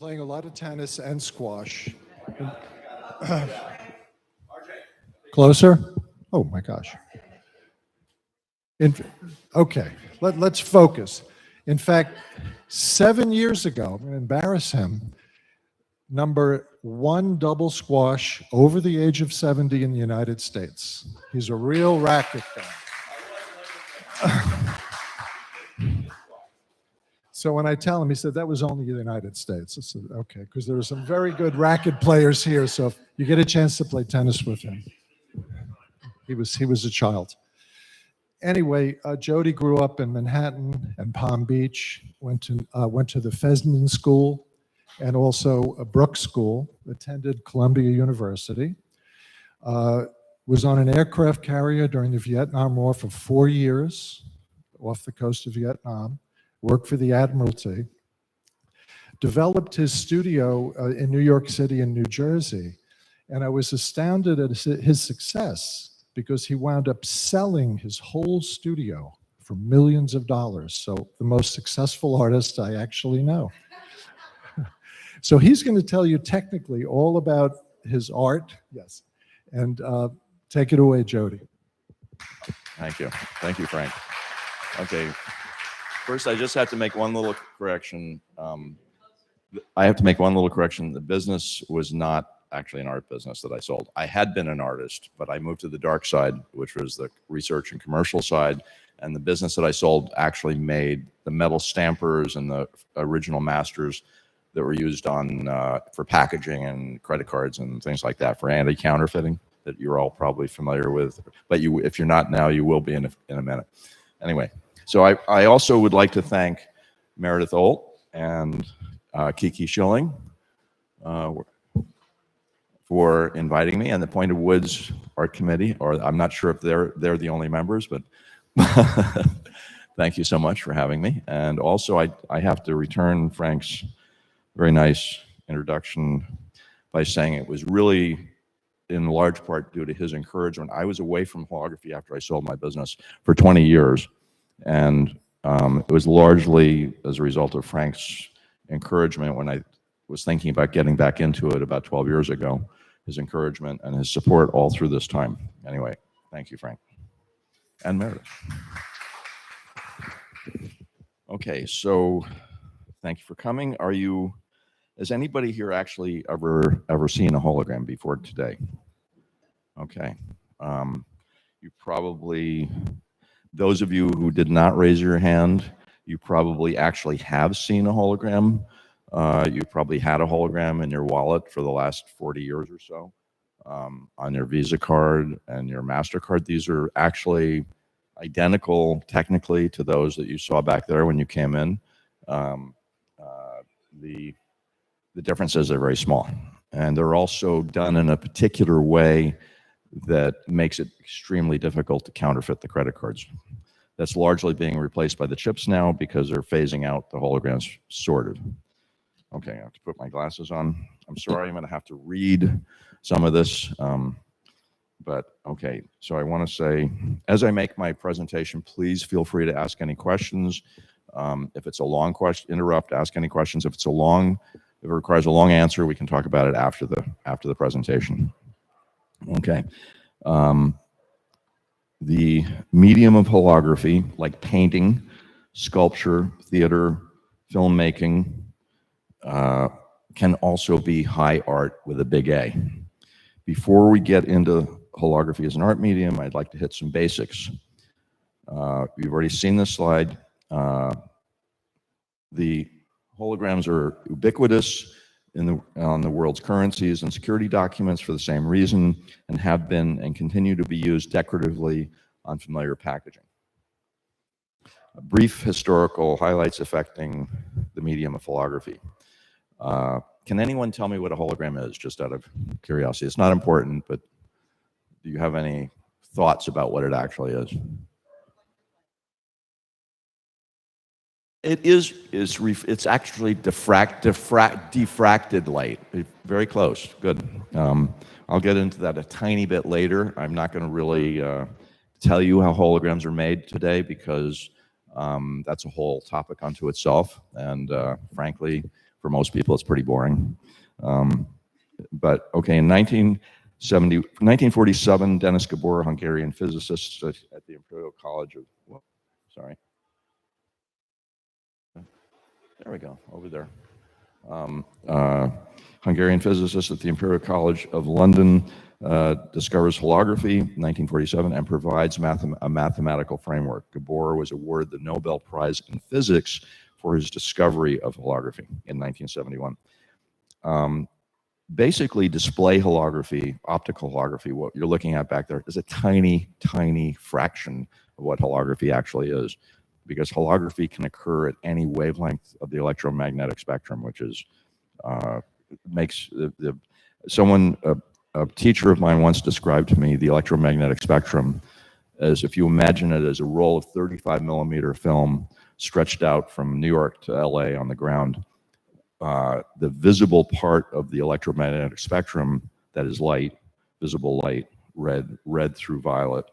playing a lot of tennis and squash. Closer? Oh my gosh. In, okay, let's focus. In fact, 7 years ago, I'm going to embarrass him, #1 double squash over the age of 70 in the United States. He's a real racket guy. So when I tell him, he said, that was only the United States. I said, okay, because there are some very good racket players here. So if you get a chance to play tennis with him, he was a child. Anyway, Jody grew up in Manhattan and Palm Beach, went to the Fesman School and also a Brooks School, attended Columbia University, was on an aircraft carrier during the Vietnam War for 4 years off the coast of Vietnam, worked for the Admiralty, developed his studio in New York City and New Jersey. And I was astounded at his success because he wound up selling his whole studio for millions of dollars. So the most successful artist I actually know. So he's going to tell you technically all about his art. Yes. And take it away, Jody. Thank you. Thank you, Frank. Okay. First, I just have to make one little correction. The business was not actually an art business that I sold. I had been an artist, but I moved to the dark side, which was the research and commercial side. And the business that I sold actually made the metal stampers and the original masters that were used on for packaging and credit cards and things like that for anti-counterfeiting that you're all probably familiar with. But if you're not now, you will be in a minute. Anyway, so I also would like to thank Meredith Olt and Kiki Schilling for inviting me, and the Pointed Woods Art Committee, or I'm not sure if they're the only members, but thank you so much for having me. And also I have to return Frank's very nice introduction by saying it was really in large part due to his encouragement. I was away from holography after I sold my business for 20 years, and it was largely as a result of Frank's encouragement when I was thinking about getting back into it about 12 years ago, his encouragement and his support all through this time. Anyway, thank you, Frank. And Meredith. Okay, so thank you for coming. Has anybody here actually ever seen a hologram before today? Okay. You probably, those of you who did not raise your hand, you probably actually have seen a hologram. You probably had a hologram in your wallet for the last 40 years or so, on your Visa card and your MasterCard. These are actually identical technically to those that you saw back there when you came in. The differences are very small, and they're also done in a particular way that makes it extremely difficult to counterfeit the credit cards. That's largely being replaced by the chips now because they're phasing out the holograms, sort of. Okay, I have to put my glasses on. I'm sorry, I'm going to have to read some of this. But okay, so I want to say, as I make my presentation, please feel free to ask any questions. If it's a long question, interrupt, ask any questions. If it requires a long answer, we can talk about it after the presentation. Okay. The medium of holography, like painting, sculpture, theater, filmmaking, can also be high art with a big A. Before we get into holography as an art medium, I'd like to hit some basics. You've already seen this slide. The holograms are ubiquitous on the world's currencies and security documents for the same reason, and have been and continue to be used decoratively on familiar packaging. A brief historical highlights affecting the medium of holography. Can anyone tell me what a hologram is, just out of curiosity? It's not important, but do you have any thoughts about what it actually is? It's actually diffracted light. Very close. Good. I'll get into that a tiny bit later. I'm not going to really tell you how holograms are made today because that's a whole topic unto itself. And frankly, For most people, it's pretty boring. But okay, in 1947, Denis Gabor, a Hungarian physicist at the Imperial College of, sorry. There we go, over there. Hungarian physicist at the Imperial College of London discovers holography in 1947 and provides a mathematical framework. Gabor was awarded the Nobel Prize in Physics for his discovery of holography in 1971. Basically, display holography, optical holography, what you're looking at back there is a tiny, tiny fraction of what holography actually is, because holography can occur at any wavelength of the electromagnetic spectrum, which is makes a teacher of mine once described to me the electromagnetic spectrum as if you imagine it as a roll of 35 millimeter film stretched out from New York to LA on the ground. The visible part of the electromagnetic spectrum, that is light, visible light, red through violet,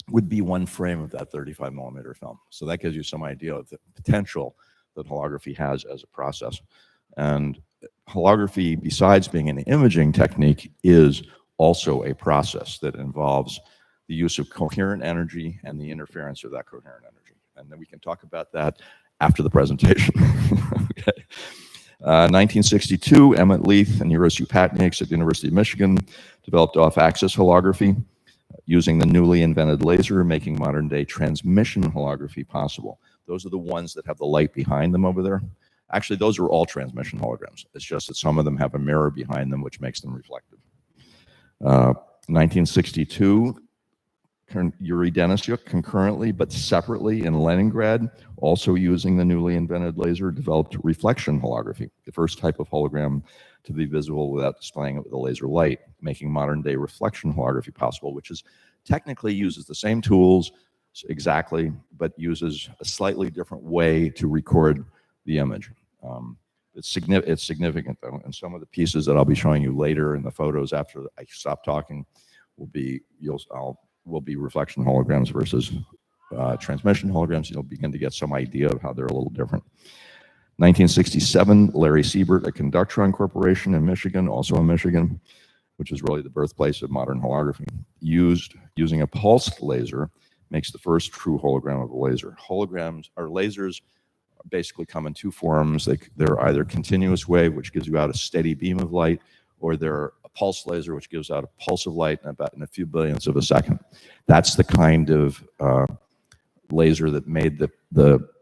would be one frame of that 35 millimeter film. So that gives you some idea of the potential that holography has as a process. And holography, besides being an imaging technique, is also a process that involves the use of coherent energy and the interference of that coherent energy. And then we can talk about that after the presentation. Okay. 1962, Emmett Leith and Uros Upatnieks at the University of Michigan developed off-axis holography using the newly invented laser, making modern-day transmission holography possible. Those are the ones that have the light behind them over there. Actually, those are all transmission holograms. It's just that some of them have a mirror behind them, which makes them reflective. 1962, Yuri Denisyuk concurrently but separately in Leningrad, also using the newly invented laser, developed reflection holography, the first type of hologram to be visible without displaying it with a laser light, making modern-day reflection holography possible, which is technically uses the same tools exactly, but uses a slightly different way to record the image. It's significant, though, and some of the pieces that I'll be showing you later in the photos after I stop talking will be reflection holograms versus transmission holograms. You'll begin to get some idea of how they're a little different. 1967, Larry Siebert at Conductron Corporation in Michigan, also in Michigan, which is really the birthplace of modern holography, using a pulsed laser, makes the first true hologram of a laser. Holograms or lasers basically come in two forms. They're either continuous wave, which gives you out a steady beam of light, or they're a pulse laser, which gives out a pulse of light in a few billionths of a second. That's the kind of laser that made the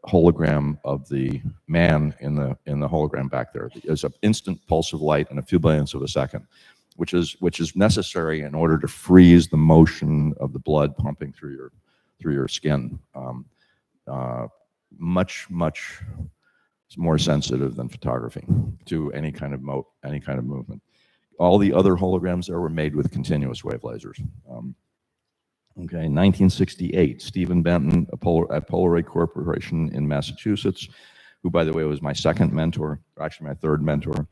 hologram of the man in the hologram back there. It's an instant pulse of light in a few billionths of a second, which is necessary in order to freeze the motion of the blood pumping through your skin. Much more sensitive than photography to any kind of movement. All the other holograms there were made with continuous wave lasers. Okay, 1968, Stephen Benton at Polaroid Corporation in Massachusetts, who, by the way, was my second mentor, or actually my third mentor,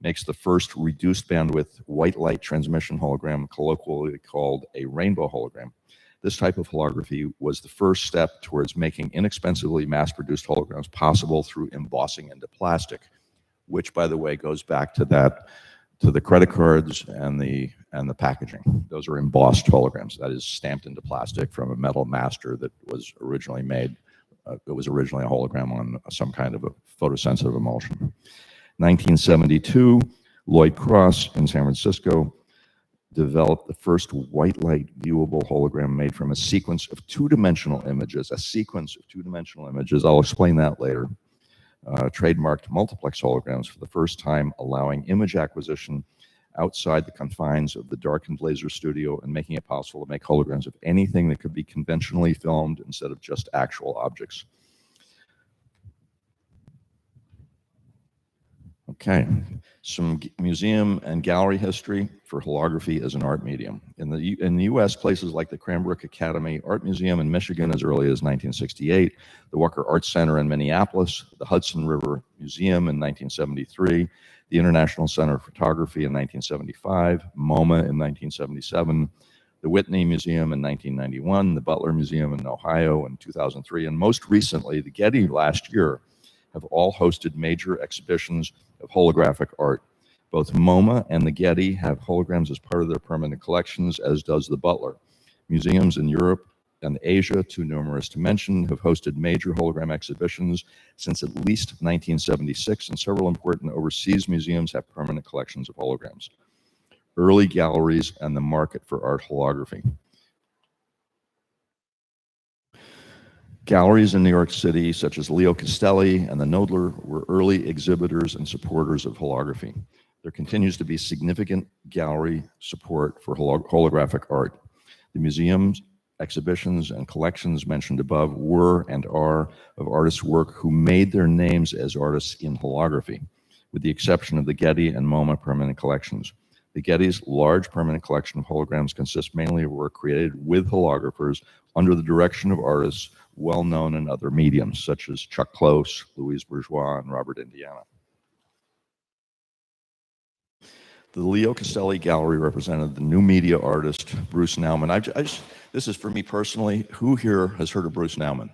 makes the first reduced bandwidth white light transmission hologram, colloquially called a rainbow hologram. This type of holography was the first step towards making inexpensively mass-produced holograms possible through embossing into plastic, which, by the way, goes back to the credit cards and the packaging. Those are embossed holograms. That is stamped into plastic from a metal master that was originally made. It was originally a hologram on some kind of a photosensitive emulsion. 1972, Lloyd Cross in San Francisco developed the first white light viewable hologram made from a sequence of two-dimensional images. I'll explain that later. Trademarked multiplex holograms for the first time, allowing image acquisition outside the confines of the darkened laser studio and making it possible to make holograms of anything that could be conventionally filmed instead of just actual objects. Okay, some museum and gallery history for holography as an art medium. In the U.S., places like the Cranbrook Academy Art Museum in Michigan as early as 1968, the Walker Art Center in Minneapolis, the Hudson River Museum in 1973, the International Center of Photography in 1975, MoMA in 1977, the Whitney Museum in 1991, the Butler Museum in Ohio in 2003, and most recently, the Getty last year have all hosted major exhibitions of holographic art. Both MoMA and the Getty have holograms as part of their permanent collections, as does the Butler. Museums in Europe and Asia, too numerous to mention, have hosted major hologram exhibitions since at least 1976, and several important overseas museums have permanent collections of holograms. Early galleries and the market for art holography. Galleries in New York City, such as Leo Castelli and the Knoedler, were early exhibitors and supporters of holography. There continues to be significant gallery support for holographic art. The museums, exhibitions, and collections mentioned above were and are of artists' work who made their names as artists in holography, with the exception of the Getty and MoMA permanent collections. The Getty's large permanent collection of holograms consists mainly of work created with holographers under the direction of artists well known in other mediums, such as Chuck Close, Louise Bourgeois, and Robert Indiana. The Leo Castelli Gallery represented the new media artist, Bruce Nauman. This is for me personally. Who here has heard of Bruce Nauman?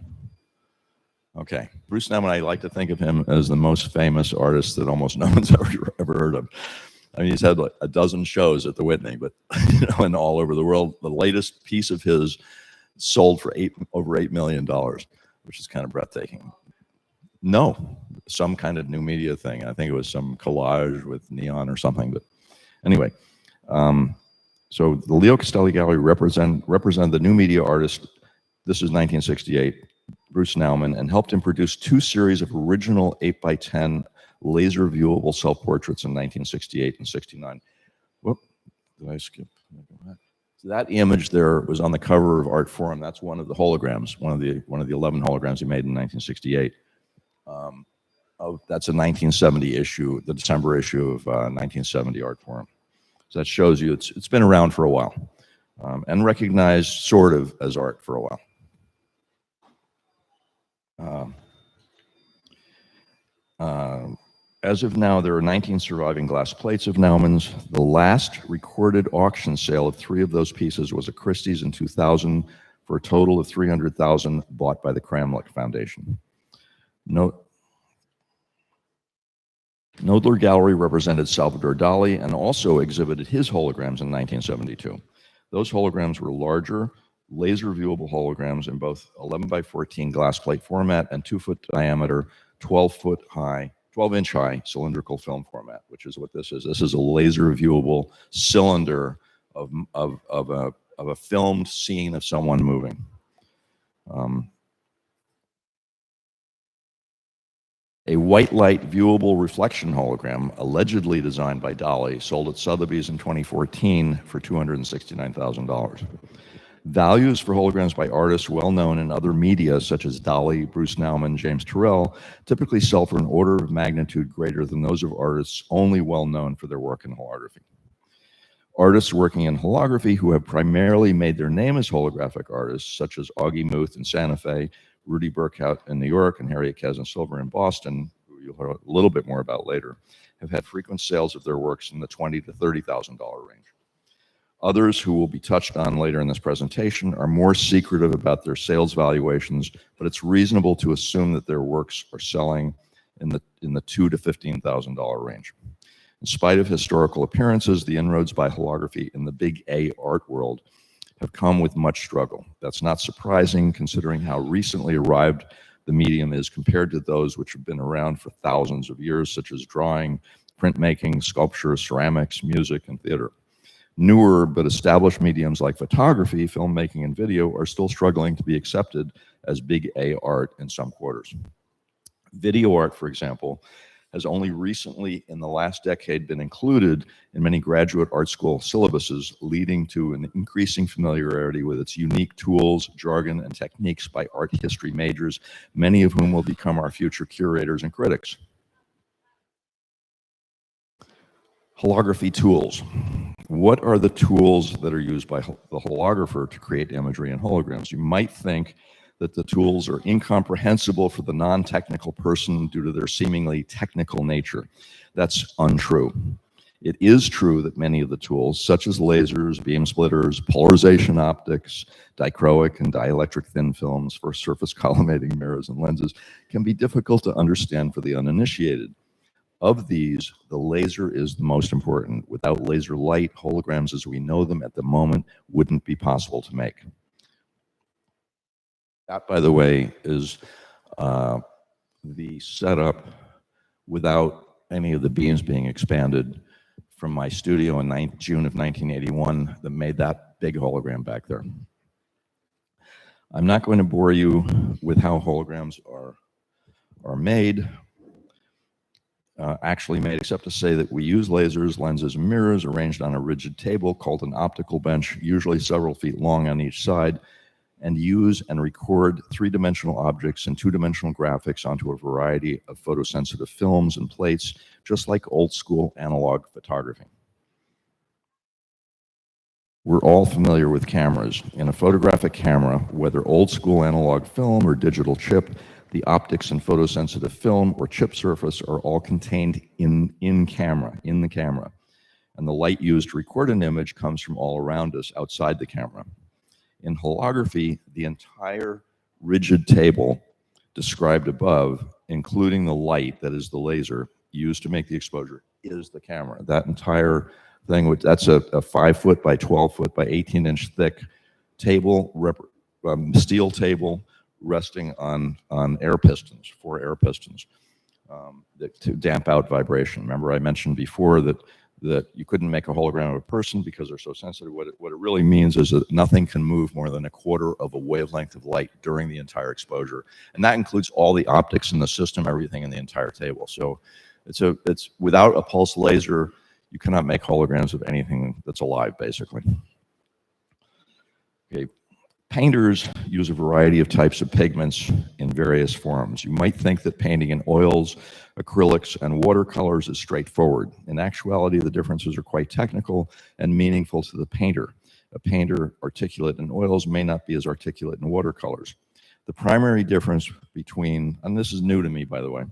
Okay. Bruce Nauman, I like to think of him as the most famous artist that almost no one's ever heard of. I mean, he's had like a dozen shows at the Whitney, but and all over the world. The latest piece of his sold for over $8 million, which is kind of breathtaking. No, some kind of new media thing. I think it was some collage with neon or something. But anyway, so the Leo Castelli Gallery represented the new media artist. This is 1968, Bruce Nauman, and helped him produce 2 series of original 8x10 laser viewable self-portraits in 1968 and 69. Whoop, did I skip? So that image there was on the cover of Art Forum. That's one of the holograms, one of the 11 holograms he made in 1968. That's a 1970 issue, the December issue of 1970 Art Forum. So that shows you it's been around for a while and recognized sort of as art for a while. As of now, there are 19 surviving glass plates of Nauman's. The last recorded auction sale of 3 of those pieces was at Christie's in 2000 for a total of $300,000 bought by the Kramlich Foundation. Knoedler Gallery represented Salvador Dali and also exhibited his holograms in 1972. Those holograms were larger, laser viewable holograms in both 11x14 glass plate format and 2-foot diameter, 12-inch high cylindrical film format, which is what this is. This is a laser viewable cylinder of a filmed scene of someone moving. A white light viewable reflection hologram, allegedly designed by Dali, sold at Sotheby's in 2014 for $269,000. Values for holograms by artists well known in other media, such as Dali, Bruce Nauman, James Turrell, typically sell for an order of magnitude greater than those of artists only well known for their work in holography. Artists working in holography who have primarily made their name as holographic artists, such as Augie Muth in Santa Fe, Rudy Burkhout in New York, and Harriet Kazan-Silver in Boston, who you'll hear a little bit more about later, have had frequent sales of their works in the $20,000 to $30,000 range. Others, who will be touched on later in this presentation, are more secretive about their sales valuations, but it's reasonable to assume that their works are selling in the $2,000 to $15,000 range. In spite of historical appearances, the inroads by holography in the big A art world have come with much struggle. That's not surprising, considering how recently arrived the medium is compared to those which have been around for thousands of years, such as drawing, printmaking, sculpture, ceramics, music, and theater. Newer but established mediums like photography, filmmaking, and video are still struggling to be accepted as big A art in some quarters. Video art, for example, has only recently in the last decade been included in many graduate art school syllabuses, leading to an increasing familiarity with its unique tools, jargon, and techniques by art history majors, many of whom will become our future curators and critics. Holography tools. What are the tools that are used by the holographer to create imagery and holograms? You might think that the tools are incomprehensible for the non-technical person due to their seemingly technical nature. That's untrue. It is true that many of the tools, such as lasers, beam splitters, polarization optics, dichroic and dielectric thin films for surface collimating mirrors and lenses, can be difficult to understand for the uninitiated. Of these, the laser is the most important. Without laser light, holograms as we know them at the moment wouldn't be possible to make. That, by the way, is the setup without any of the beams being expanded from my studio in June of 1981 that made that big hologram back there. I'm not going to bore you with how holograms are made, actually made, except to say that we use lasers, lenses, and mirrors arranged on a rigid table called an optical bench, usually several feet long on each side, and use and record three-dimensional objects and two-dimensional graphics onto a variety of photosensitive films and plates, just like old-school analog photography. We're all familiar with cameras. In a photographic camera, whether old-school analog film or digital chip, the optics and photosensitive film or chip surface are all contained in the camera. And the light used to record an image comes from all around us outside the camera. In holography, the entire rigid table described above, including the light, that is the laser, used to make the exposure, is the camera. That entire thing, that's a 5 foot by 12 foot by 18-inch thick table, steel table, resting on air pistons, 4 air pistons, to damp out vibration. Remember I mentioned before that you couldn't make a hologram of a person because they're so sensitive. What it really means is that nothing can move more than a quarter of a wavelength of light during the entire exposure. And that includes all the optics in the system, everything in the entire table. So it's without a pulse laser, you cannot make holograms of anything that's alive, basically. Okay. Painters use a variety of types of pigments in various forms. You might think that painting in oils, acrylics, and watercolors is straightforward. In actuality, the differences are quite technical and meaningful to the painter. A painter articulate in oils may not be as articulate in watercolors. The primary difference between, and this is new to me, by the way,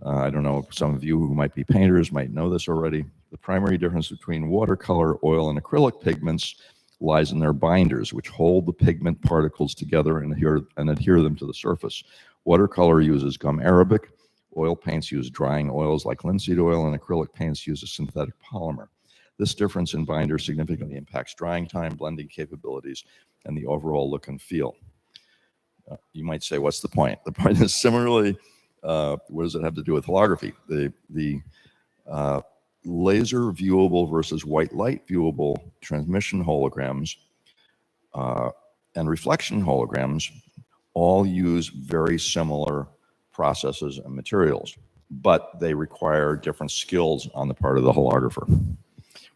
I don't know if some of you who might be painters might know this already. The primary difference between watercolor, oil, and acrylic pigments lies in their binders, which hold the pigment particles together and adhere them to the surface. Watercolor uses gum arabic, oil paints use drying oils like linseed oil, and acrylic paints use a synthetic polymer. This difference in binder significantly impacts drying time, blending capabilities, and the overall look and feel. You might say, what's the point? The point is similarly, what does it have to do with holography? The laser viewable versus white light viewable transmission holograms and reflection holograms all use very similar processes and materials, but they require different skills on the part of the holographer.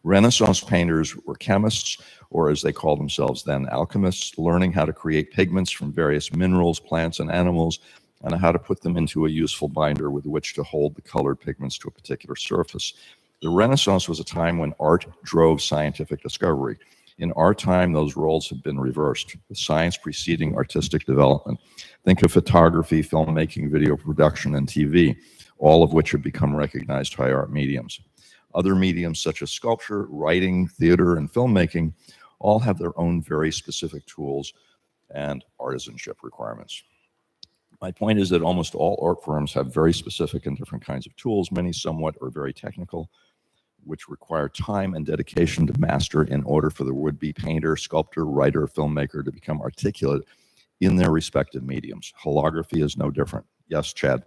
Renaissance painters were chemists, or as they called themselves then, alchemists, learning how to create pigments from various minerals, plants, and animals, and how to put them into a useful binder with which to hold the colored pigments to a particular surface. The Renaissance was a time when art drove scientific discovery. In our time, those roles have been reversed, with science preceding artistic development. Think of photography, filmmaking, video production, and TV, all of which have become recognized high art mediums. Other mediums such as sculpture, writing, theater, and filmmaking all have their own very specific tools and artisanship requirements. My point is that almost all art forms have very specific and different kinds of tools, many somewhat or very technical, which require time and dedication to master in order for the would-be painter, sculptor, writer, filmmaker to become articulate in their respective mediums. Holography is no different. Yes, Chad?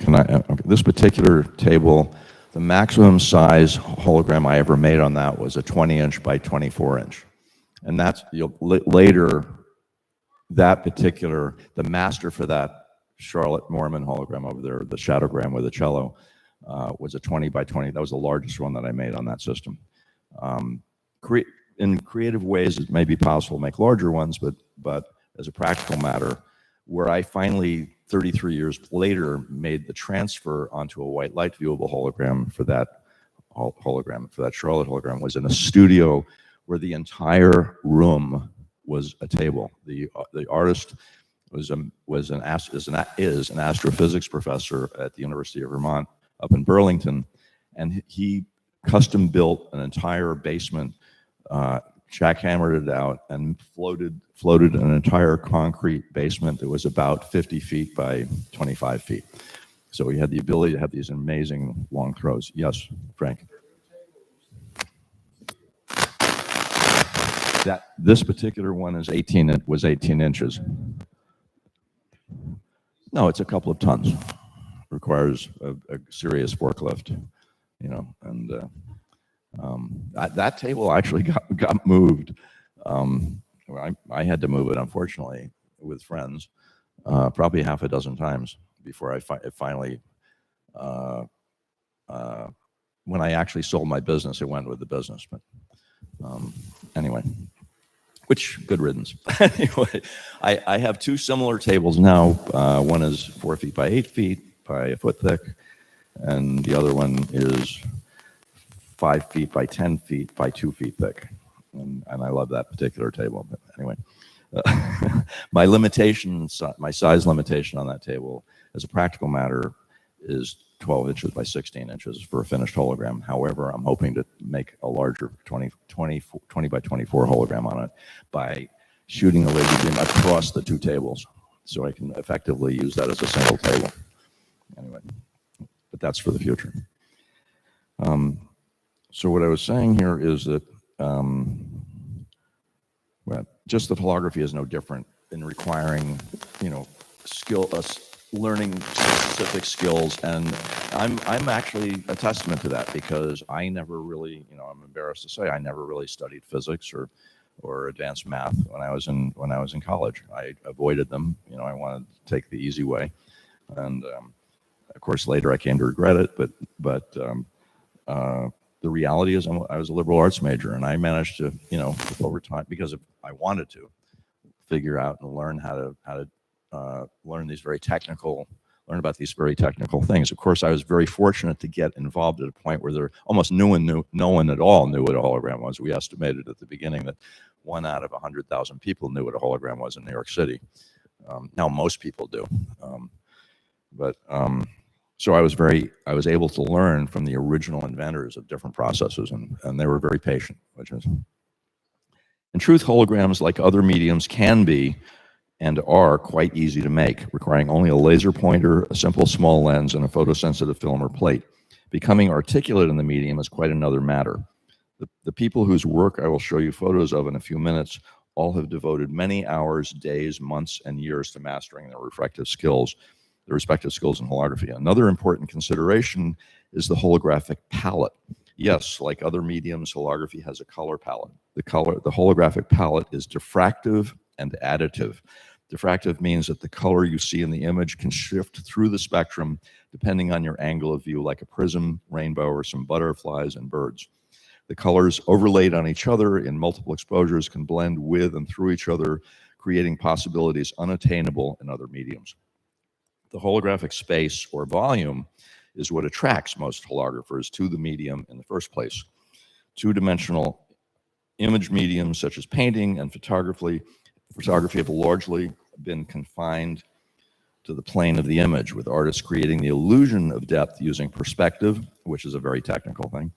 Okay, this particular table, the maximum size hologram I ever made on that was a 20-inch by 24-inch. And that's, later, the master for that Charlotte Moorman hologram over there, the shadowgram with the cello, was a 20 by 20. That was the largest one that I made on that system. In creative ways, it may be possible to make larger ones, but as a practical matter, where I finally, 33 years later, made the transfer onto a white light viewable hologram for that Charlotte hologram, was in a studio where the entire room was a table. The artist is an astrophysics professor at the University of Vermont up in Burlington, and he custom built an entire basement, jackhammered it out, and floated an entire concrete basement that was about 50 feet by 25 feet. So he had the ability to have these amazing long throws. Yes, Frank. This particular one is 18 inches. No, it's a couple of tons. Requires a serious forklift, and that table actually got moved. I had to move it, unfortunately, with friends, probably half a dozen times before it finally, when I actually sold my business, it went with the business. But anyway, which good riddance. Anyway, I have two similar tables now. One is 4 feet by 8 feet by a foot thick, and the other one is 5 feet by 10 feet by 2 feet thick. And I love that particular table. But anyway, my size limitation on that table, as a practical matter, is 12 inches by 16 inches for a finished hologram. However, I'm hoping to make a larger 20 by 24 hologram on it by shooting the laser beam across the two tables, so I can effectively use that as a single table. Anyway, but that's for the future. So what I was saying here is that well, just the holography is no different in requiring, learning specific skills, and I'm actually a testament to that, because I never really, I'm embarrassed to say, I never really studied physics or advanced math when I was in college. I avoided them. I wanted to take the easy way, and of course later I came to regret it. But the reality is I was a liberal arts major, and I managed to, over time, because I wanted to figure out and learn how to learn about these very technical things. Of course, I was very fortunate to get involved at a point where there almost no one at all knew what a hologram was. We estimated at the beginning that 1 out of 100,000 people knew what a hologram was in New York City. Now most people do, so I was able to learn from the original inventors of different processes, and they were very patient, which is. In truth, holograms, like other mediums, can be and are quite easy to make, requiring only a laser pointer, a simple small lens, and a photosensitive film or plate. Becoming articulate in the medium is quite another matter. The people whose work I will show you photos of in a few minutes all have devoted many hours, days, months, and years to mastering their respective skills in holography. Another important consideration is the holographic palette. Yes, like other mediums, holography has a color palette. The holographic palette is diffractive and additive. Diffractive means that the color you see in the image can shift through the spectrum depending on your angle of view, like a prism, rainbow, or some butterflies and birds. The colors overlaid on each other in multiple exposures can blend with and through each other, creating possibilities unattainable in other mediums. The holographic space or volume is what attracts most holographers to the medium in the first place. Two-dimensional image mediums such as painting and photography have largely been confined to the plane of the image, with artists creating the illusion of depth using perspective, which is a very technical thing,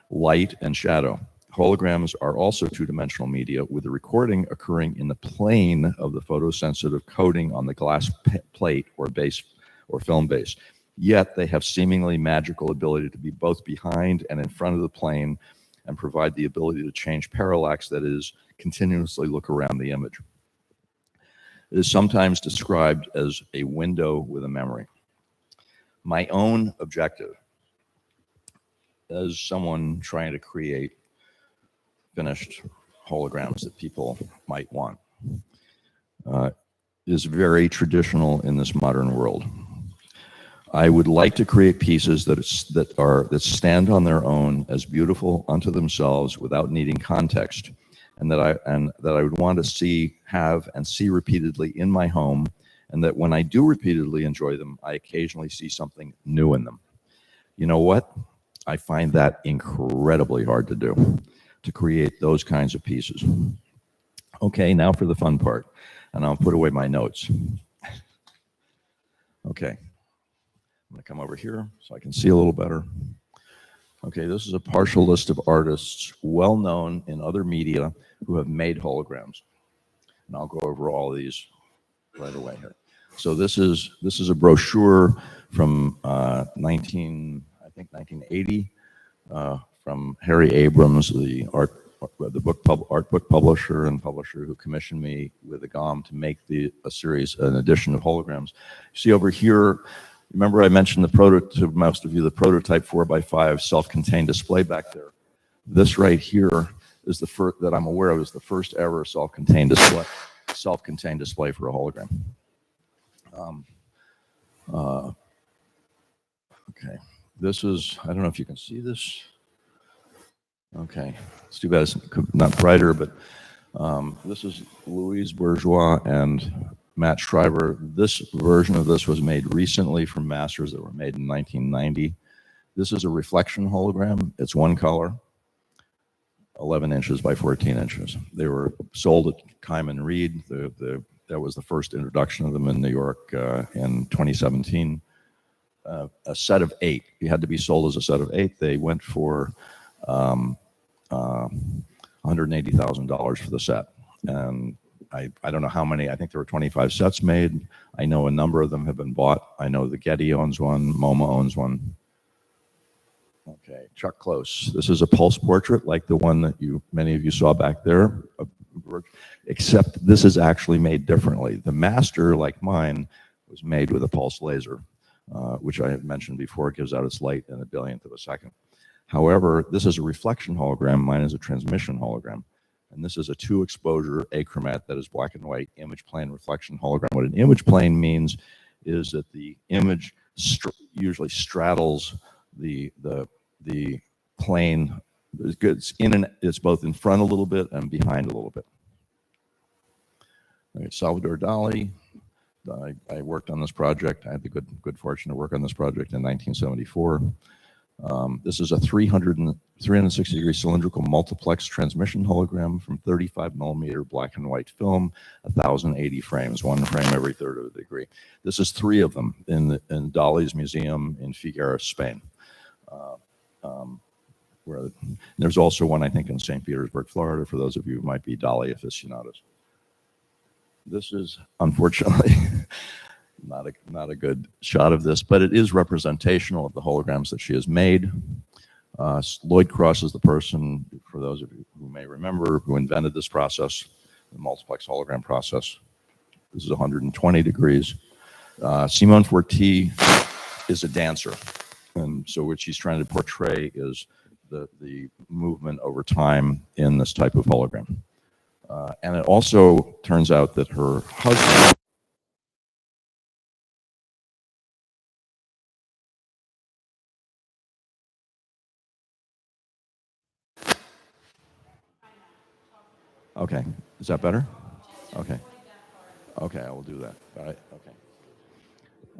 light, and shadow. Holograms are also two-dimensional media, with the recording occurring in the plane of the photosensitive coating on the glass plate or base or film base. Yet they have seemingly magical ability to be both behind and in front of the plane, and provide the ability to change parallax, that is, continuously look around the image. It is sometimes described as a window with a memory. My own objective as someone trying to create finished holograms that people might want is very traditional in this modern world. I would like to create pieces that stand on their own as beautiful unto themselves without needing context, and that I would want to have see repeatedly in my home, and that when I do repeatedly enjoy them, I occasionally see something new in them. You know what? I find that incredibly hard to do, to create those kinds of pieces. Okay, now for the fun part, and I'll put away my notes. Okay, I'm going to come over here so I can see a little better. Okay, this is a partial list of artists well known in other media who have made holograms, and I'll go over all of these right away here. So this is a brochure from 1980 from Harry Abrams, the art book publisher and publisher who commissioned me with a GOM to make an edition of holograms. You see over here, remember I mentioned to most of you the prototype 4x5 self-contained display back there. This right here is the first that I'm aware of is the first ever self-contained display for a hologram. Okay, this is, I don't know if you can see this. Okay, it's too bad it's not brighter, but this is Louise Bourgeois and Matt Schreiber. This version of this was made recently from masters that were made in 1990. This is a reflection hologram. It's one color, 11 inches by 14 inches. They were sold at Kyman Reed. That was the first introduction of them in New York in 2017. A set of 8. You had to be sold as a set of 8. They went for $180,000 for the set. And I don't know how many. I think there were 25 sets made. I know a number of them have been bought. I know the Getty owns one. MoMA owns one. Okay, Chuck Close. This is a pulse portrait like the one that many of you saw back there, except this is actually made differently. The master, like mine, was made with a pulse laser, which I have mentioned before, gives out its light in a billionth of a second. However, this is a reflection hologram. Mine is a transmission hologram. And this is a 2-exposure achromat that is black and white image plane reflection hologram. What an image plane means is that the image usually straddles the plane. It's both in front a little bit and behind a little bit. All right, Salvador Dali. I worked on this project. I had the good fortune to work on this project in 1974. This is a 360-degree cylindrical multiplex transmission hologram from 35 millimeter black and white film, 1,080 frames, one frame every third of a degree. This is 3 of them in Dali's museum in Figueres, Spain. Where there's also one, I think, in St. Petersburg, Florida, for those of you who might be Dali aficionados. This is, unfortunately, not a good shot of this, but it is representational of the holograms that she has made. Lloyd Cross is the person, for those of you who may remember, who invented this process, the multiplex hologram process. This is 120 degrees. Simone Forti is a dancer, and so what she's trying to portray is the movement over time in this type of hologram. And it also turns out that her husband... Okay, is that better? Okay. Okay, I will do that. All right, okay.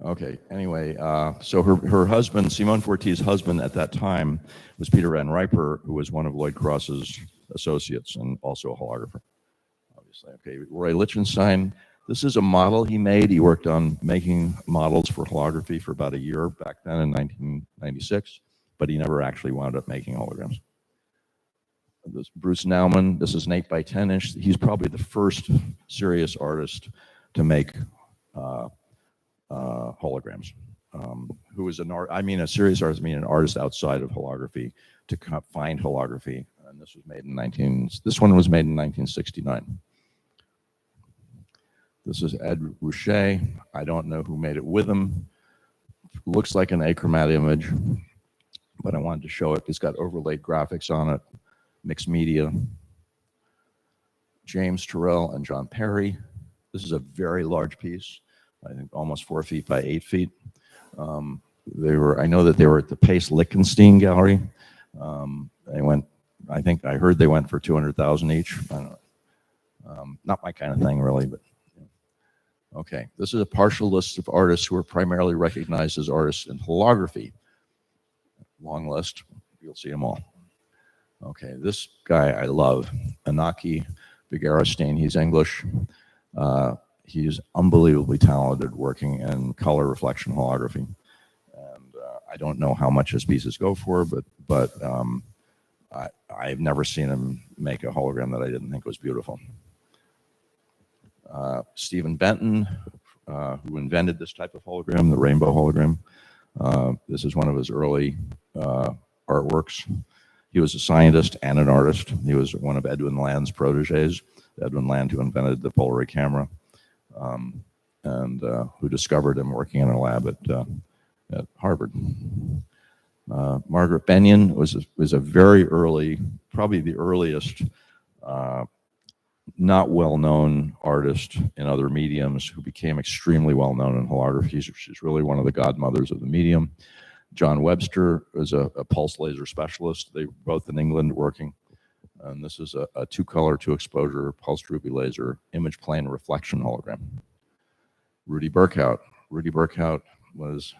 Okay, anyway, so her husband, Simone Forti's husband at that time, was Peter Van Riper, who was one of Lloyd Cross's associates and also a holographer, obviously. Okay, Roy Lichtenstein, this is a model he made. He worked on making models for holography for about a year back then in 1996, but he never actually wound up making holograms. This Bruce Nauman, this is an 8x10 inch. He's probably the first serious artist to make holograms. Who is a serious artist, I mean an artist outside of holography to find holography. And this was made in this one was made in 1969. This is Ed Rouchet. I don't know who made it with him. Looks like an achromat image, but I wanted to show it. It's got overlaid graphics on it, mixed media. James Turrell and John Perry. This is a very large piece. I think almost 4 feet by 8 feet. I know that they were at the Pace Lichtenstein Gallery. I heard they went for $200,000 each. I don't know. Not my kind of thing, really, but okay. This is a partial list of artists who are primarily recognized as artists in holography. Long list. You'll see them all. Okay, this guy I love, Inaki Begarstein. He's English. He's unbelievably talented working in color reflection holography. And I don't know how much his pieces go for, but I've never seen him make a hologram that I didn't think was beautiful. Stephen Benton, who invented this type of hologram, the rainbow hologram. This is one of his early artworks. He was a scientist and an artist. He was one of Edwin Land's proteges, Edwin Land, who invented the Polaroid camera, and who discovered him working in a lab at Harvard. Margaret Benyon was a very early, probably the earliest not well-known artist in other mediums who became extremely well-known in holography. She's really one of the godmothers of the medium. John Webster was a pulse laser specialist. They were both in England working. And this is a two-color, two-exposure pulsed ruby laser image plane reflection hologram. Rudy Burkhout. Rudy Burkhout was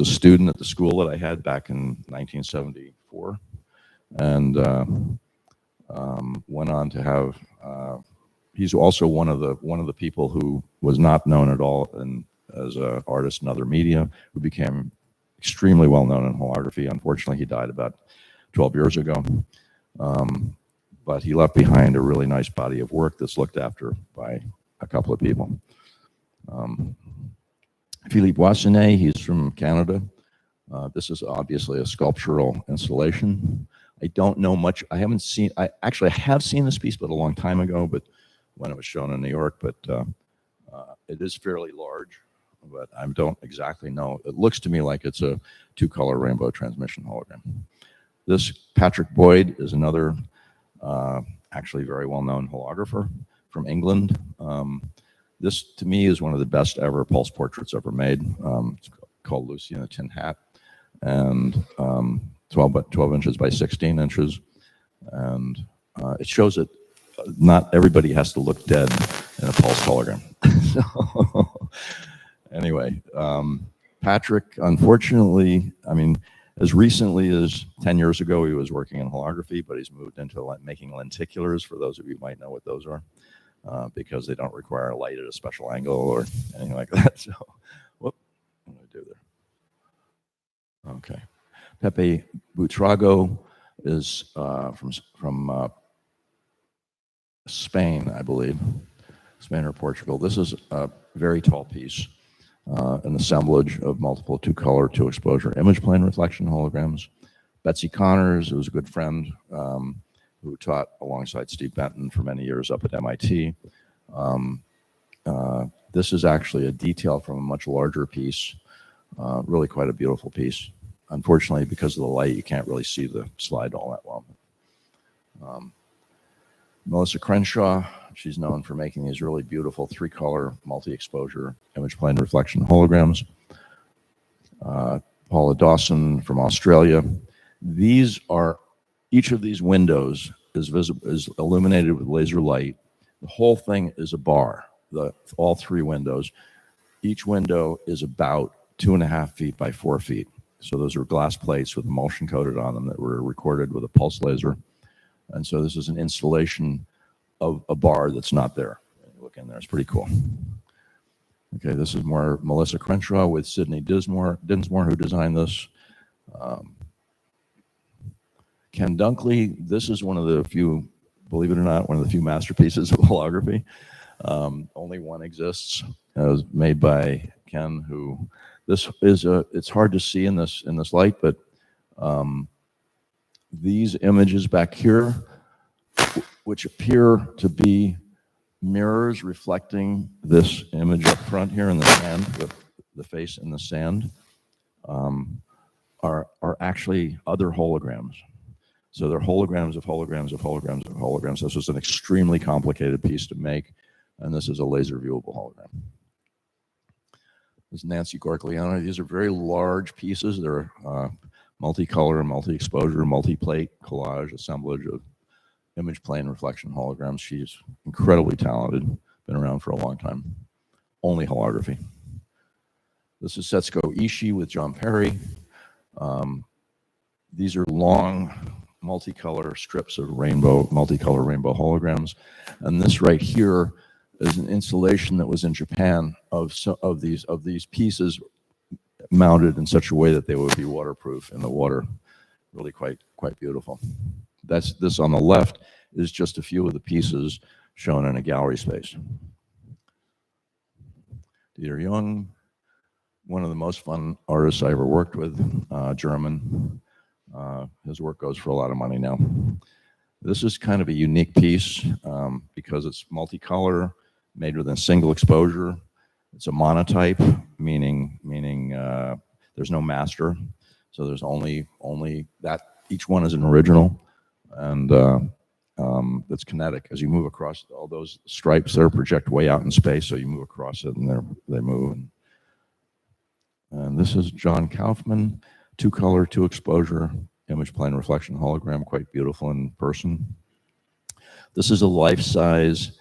a student at the school that I had back in 1974, and went on to have. He's also one of the people who was not known at all as an artist in other media, who became extremely well known in holography. Unfortunately, he died about 12 years ago, but he left behind a really nice body of work that's looked after by a couple of people. Philippe Boissonnet, he's from Canada. This is obviously a sculptural installation. I don't know much. I have seen this piece, but a long time ago, but when it was shown in New York, but it is fairly large, but I don't exactly know. It looks to me like it's a two-color rainbow transmission hologram. This Patrick Boyd is another actually very well-known holographer from England. This, to me, is one of the best ever pulse portraits ever made. It's called Lucy in a Tin Hat, and 12 inches by 16 inches. And it shows that not everybody has to look dead in a pulse hologram. So, anyway, Patrick, unfortunately, I mean, as recently as 10 years ago, he was working in holography, but he's moved into making lenticulars, for those of you who might know what those are. Because they don't require light at a special angle or anything like that. So, what do I do there? Okay. Pepe Buitrago is from Spain, I believe, Spain or Portugal. This is a very tall piece, an assemblage of multiple two-color, two-exposure image plane reflection holograms. Betsy Connors, who was a good friend, who taught alongside Steve Benton for many years up at MIT. This is actually a detail from a much larger piece, really quite a beautiful piece. Unfortunately, because of the light, you can't really see the slide all that well. Melissa Crenshaw, she's known for making these really beautiful three-color multi-exposure image plane reflection holograms. Paula Dawson from Australia. Each of these windows is illuminated with laser light. The whole thing is a bar, all three windows. Each window is about 2.5 feet by 4 feet. So those are glass plates with emulsion coated on them that were recorded with a pulse laser. And so this is an installation of a bar that's not there. Look in there, it's pretty cool. Okay, this is more Melissa Crenshaw with Sidney Dinsmore, who designed this. Ken Dunkley, this is one of the few, believe it or not, one of the few masterpieces of holography. Only one exists. It was made by Ken, who, this is it's hard to see in this light, but these images back here, which appear to be mirrors reflecting this image up front here in the sand, the face in the sand, are actually other holograms. So they're holograms of holograms of holograms of holograms. This was an extremely complicated piece to make, and this is a laser viewable hologram. This is Nancy Gorgliano. These are very large pieces. They're multicolor, multi-exposure, multi-plate collage assemblage of image plane reflection holograms. She's incredibly talented, been around for a long time. Only holography. This is Setsuko Ishii with John Perry. These are long multicolor strips of multicolor rainbow holograms. And this right here is an installation that was in Japan of these pieces mounted in such a way that they would be waterproof in the water. Really quite beautiful. This on the left is just a few of the pieces shown in a gallery space. Dieter Jung, one of the most fun artists I ever worked with, German. His work goes for a lot of money now. This is kind of a unique piece because it's multicolor, made with a single exposure. It's a monotype, meaning there's no master, so there's only that. Each one is an original, and it's kinetic. As you move across, all those stripes there project way out in space, so you move across it, and they move. And this is John Kaufman, 2-color, 2-exposure, image plane reflection hologram, quite beautiful in person. This is a life-size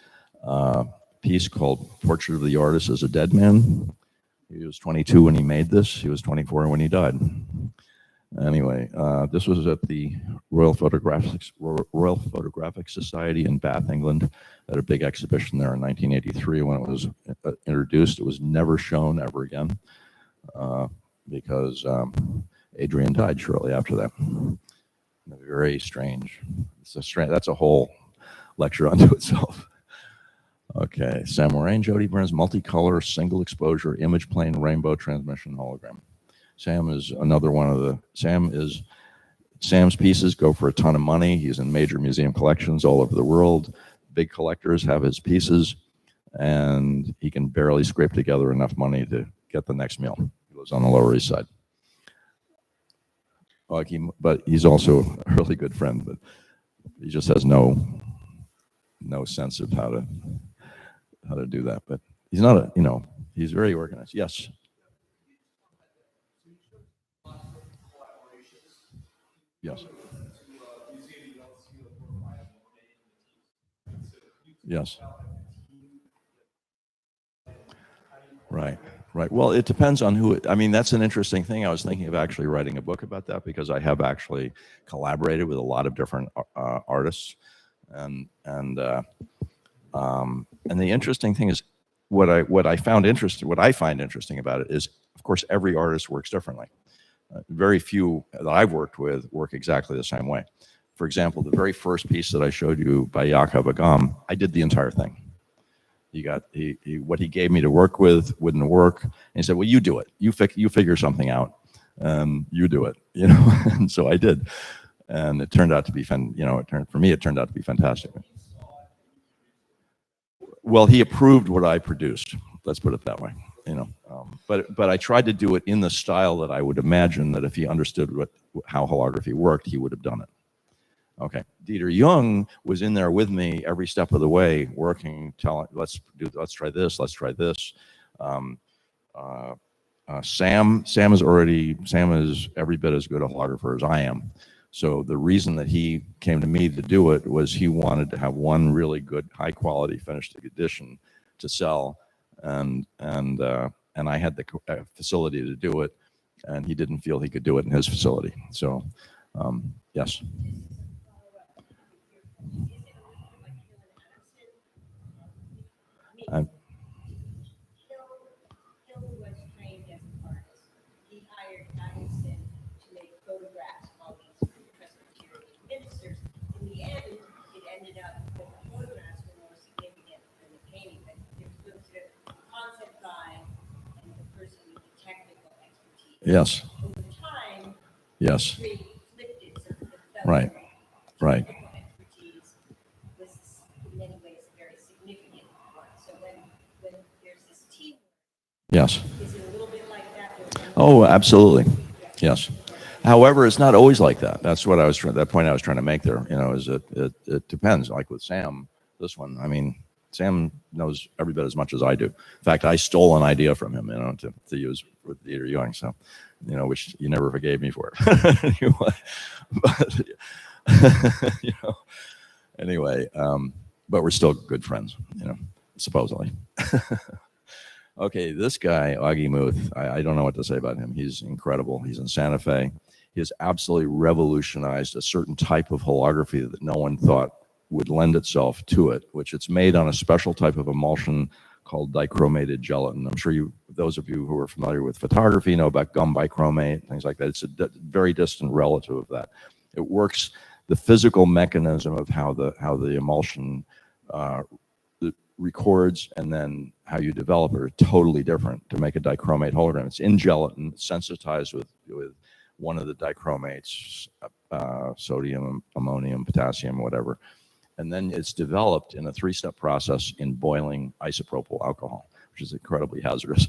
piece called Portrait of the Artist as a Dead Man. He was 22 when he made this. He was 24 when he died. Anyway, this was at the Royal Photographic Society in Bath, England, at a big exhibition there in 1983 when it was introduced. It was never shown ever again because Adrian died shortly after that. Very strange. That's a whole lecture unto itself. Okay, Sam Moraine, Jody Burns, multicolor, single exposure, image plane, rainbow transmission hologram. Sam is another one of the, Sam's pieces go for a ton of money. He's in major museum collections all over the world. Big collectors have his pieces, and he can barely scrape together enough money to get the next meal. He lives on the Lower East Side. But he's also a really good friend, but he just has no sense of how to do that. But he's not he's very organized. Yes. Yes. Yes. Right. Right. Well, it depends on who. I mean, that's an interesting thing. I was thinking of actually writing a book about that because I have actually collaborated with a lot of different artists, and the interesting thing is what I find interesting about it is, of course, every artist works differently. Very few that I've worked with work exactly the same way. For example, the very first piece that I showed you by Jakob Agam, I did the entire thing. What he gave me to work with wouldn't work, and he said, "Well, you do it. You figure something out, and you do it." And so I did, and it turned out to be it turned out to be fantastic. Well, he approved what I produced. Let's put it that way. But I tried to do it in the style that I would imagine that if he understood how holography worked, he would have done it. Okay, Dieter Jung was in there with me every step of the way, working, telling, let's try this, let's try this. Sam is every bit as good a holographer as I am. So the reason that he came to me to do it was he wanted to have one really good, high quality finished edition to sell, and I had the facility to do it, and he didn't feel he could do it in his facility. So, yes. Yes. Yes. Right. Right. Yes. Oh, absolutely. Yes. However, it's not always like that. That's what that point I was trying to make there, is it depends. Like with Sam, this one, I mean, Sam knows every bit as much as I do. In fact, I stole an idea from him, to use with Dieter Jung, so, which you never forgave me for it. But, anyway, but we're still good friends, supposedly. Okay, this guy, Augie Muth, I don't know what to say about him. He's incredible. He's in Santa Fe. He has absolutely revolutionized a certain type of holography that no one thought would lend itself to it, which it's made on a special type of emulsion called dichromated gelatin. I'm sure those of you who are familiar with photography know about gum bichromate, things like that. It's a very distant relative of that. It works, the physical mechanism of how the emulsion records and then how you develop it are totally different to make a dichromate hologram. It's in gelatin, sensitized with one of the dichromates, sodium, ammonium, potassium, whatever. And then it's developed in a 3-step process in boiling isopropyl alcohol, which is incredibly hazardous.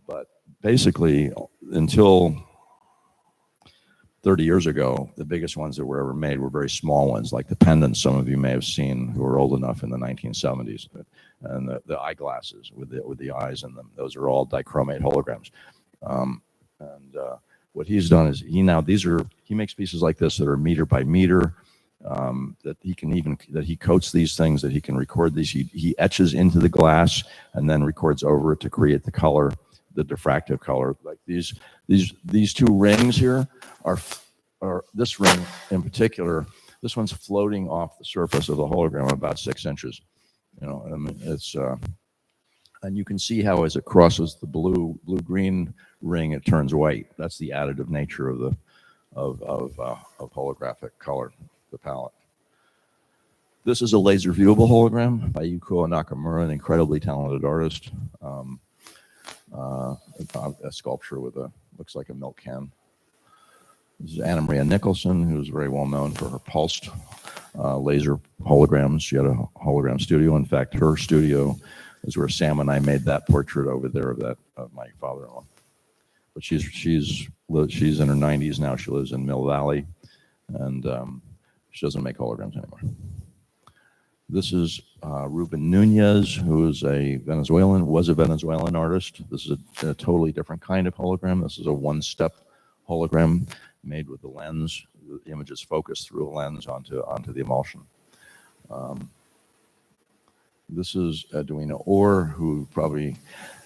But basically, until 30 years ago, the biggest ones that were ever made were very small ones, like the pendants some of you may have seen who are old enough in the 1970s, and the eyeglasses with the eyes in them. Those are all dichromate holograms. What he's done is he makes pieces like this that are meter by meter, that he coats these things, that he can record these. He etches into the glass and then records over it to create the color, the diffractive color. Like these two rings here are this ring in particular. This one's floating off the surface of the hologram about 6 inches. I mean, it's and you can see how as it crosses the blue-green ring, it turns white. That's the additive nature of holographic color, the palette. This is a laser viewable hologram by Yuko Nakamura, an incredibly talented artist. A sculpture with looks like a milk can. This is Anna Maria Nicholson, who's very well known for her pulsed laser holograms. She had a hologram studio. In fact, her studio is where Sam and I made that portrait over there of my father-in-law. But she's in her 90s now. She lives in Mill Valley, and she doesn't make holograms anymore. This is Ruben Nunez, who is was a Venezuelan artist. This is a totally different kind of hologram. This is a 1-step hologram made with the lens. The image is focused through a lens onto the emulsion. This is Edwina Orr, who probably,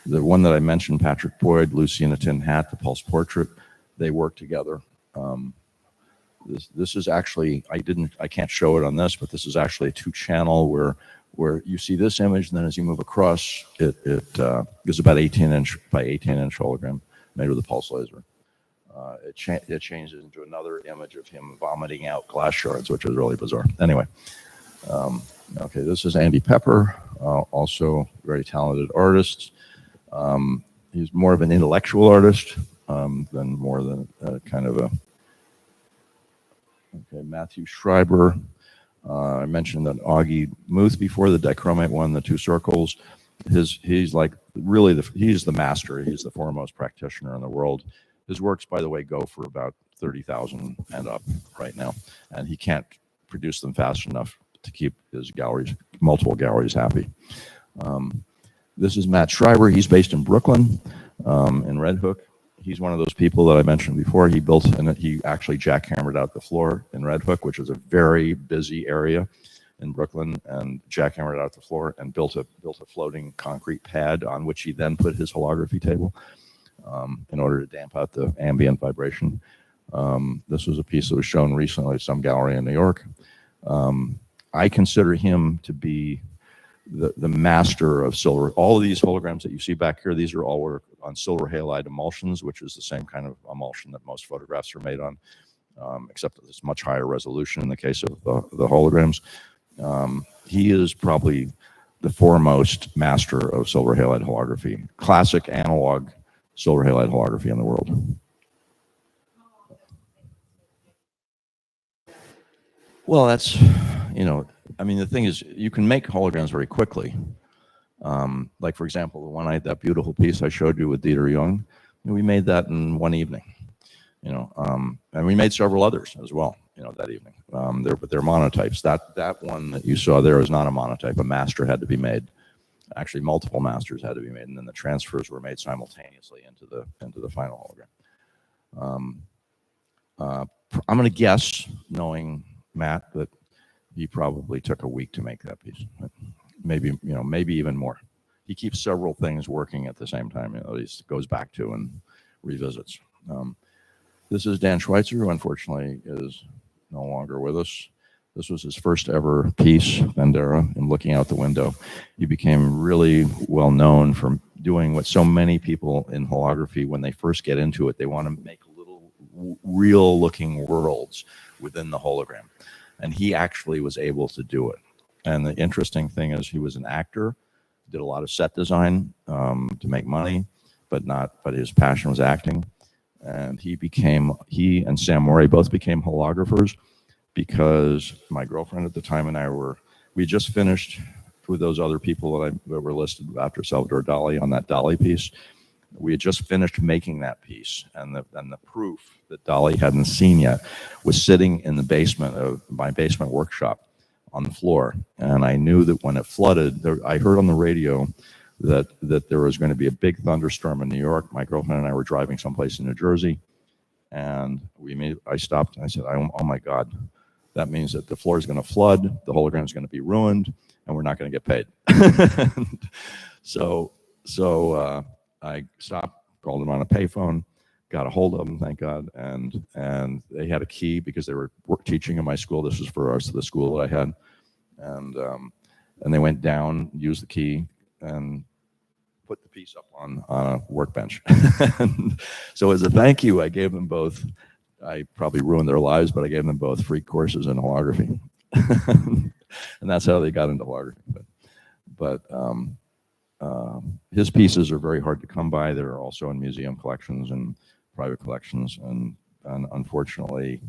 the one that I mentioned, Patrick Boyd, Lucy in a Tin Hat, the Pulse Portrait, they work together. This is actually, I can't show it on this, but this is actually a 2-channel where you see this image, and then as you move across, it is about 18-inch by 18-inch hologram made with a pulse laser. It changes into another image of him vomiting out glass shards, which is really bizarre. Anyway, okay, this is Andy Pepper, also very talented artist. He's more of an intellectual artist than kind of a. Okay, Matthew Schreiber. I mentioned that Augie Muth before, the dichromate one, the 2 circles. He's like really he's the master. He's the foremost practitioner in the world. His works, by the way, go for about 30,000 and up right now, and he can't produce them fast enough to keep his multiple galleries happy. This is Matt Schreiber. He's based in Brooklyn, in Red Hook. He's one of those people that I mentioned before. He actually jackhammered out the floor in Red Hook, which is a very busy area in Brooklyn, and jackhammered out the floor and built a floating concrete pad on which he then put his holography table in order to damp out the ambient vibration. This was a piece that was shown recently at some gallery in New York. I consider him to be the master of silver. All of these holograms that you see back here, these are all work on silver halide emulsions, which is the same kind of emulsion that most photographs are made on, except that it's much higher resolution in the case of the holograms. He is probably the foremost master of silver halide holography, classic analog silver halide holography in the world. Well, that's, I mean, the thing is, you can make holograms very quickly. Like, for example, that beautiful piece I showed you with Dieter Jung, we made that in one evening, and we made several others as well, that evening. They're monotypes. That one that you saw there is not a monotype. A master had to be made. Actually, multiple masters had to be made, and then the transfers were made simultaneously into the final hologram. I'm going to guess, knowing Matt, that he probably took a week to make that piece. Maybe even more. He keeps several things working at the same time. He goes back to and revisits. This is Dan Schweitzer, who unfortunately is no longer with us. This was his first ever piece, Bandera, and looking out the window. He became really well known for doing what so many people in holography, when they first get into it, they want to make little real looking worlds within the hologram. And he actually was able to do it. And the interesting thing is he was an actor, did a lot of set design to make money, but his passion was acting. And he and Sam Morey both became holographers, because my girlfriend at the time and we just finished with those other people that were listed after Salvador Dali on that Dali piece. We had just finished making that piece, and the proof that Dali hadn't seen yet was sitting in the basement of my basement workshop on the floor. And I knew that when it flooded, I heard on the radio that there was going to be a big thunderstorm in New York. My girlfriend and I were driving someplace in New Jersey, and I stopped and I said, oh my God, that means that the floor is going to flood, the hologram is going to be ruined, and we're not going to get paid. So I stopped, called them on a payphone, got a hold of them, thank God, and they had a key because they were teaching in my school. This was for the school that I had, and they went down, used the key, and put the piece up on a workbench. And so as a thank you, I gave them both. I probably ruined their lives, but I gave them both free courses in holography, and that's how they got into holography. But his pieces are very hard to come by. They're also in museum collections and private collections, and unfortunately,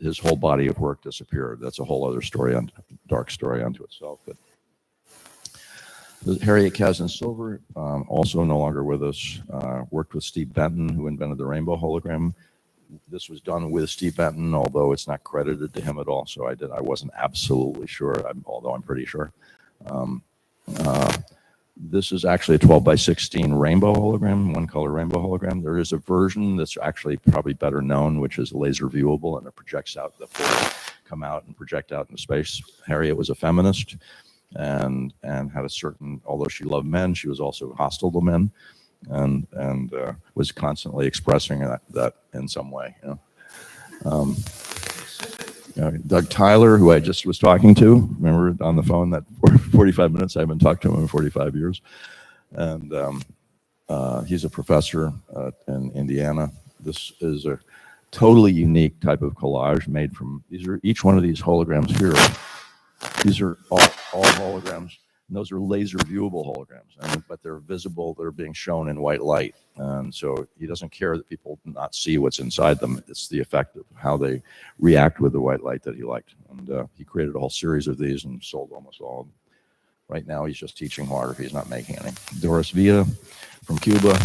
his whole body of work disappeared. That's a whole other story, dark story unto itself. But Harriet Kazan-Silver, also no longer with us, worked with Steve Benton, who invented the rainbow hologram. This was done with Steve Benton, although it's not credited to him at all. So I wasn't absolutely sure, although I'm pretty sure. This is actually a 12 by 16 rainbow hologram, one color rainbow hologram. There is a version that's actually probably better known, which is laser viewable, and it projects out, the photos come out and project out into space. Harriet was a feminist and had a certain, although she loved men, she was also hostile to men, and was constantly expressing that in some way. Doug Tyler, who I just was talking to, remember on the phone, that 45 minutes, I've been talking to him in 45 years. And he's a professor in Indiana. This is a totally unique type of collage made from, each one of these holograms here, these are all holograms. And those are laser viewable holograms, but they're visible, they're being shown in white light. And so he doesn't care that people not see what's inside them. It's the effect of how they react with the white light that he liked. And he created a whole series of these and sold almost all of them. Right now he's just teaching holography, he's not making any. Doris Villa from Cuba.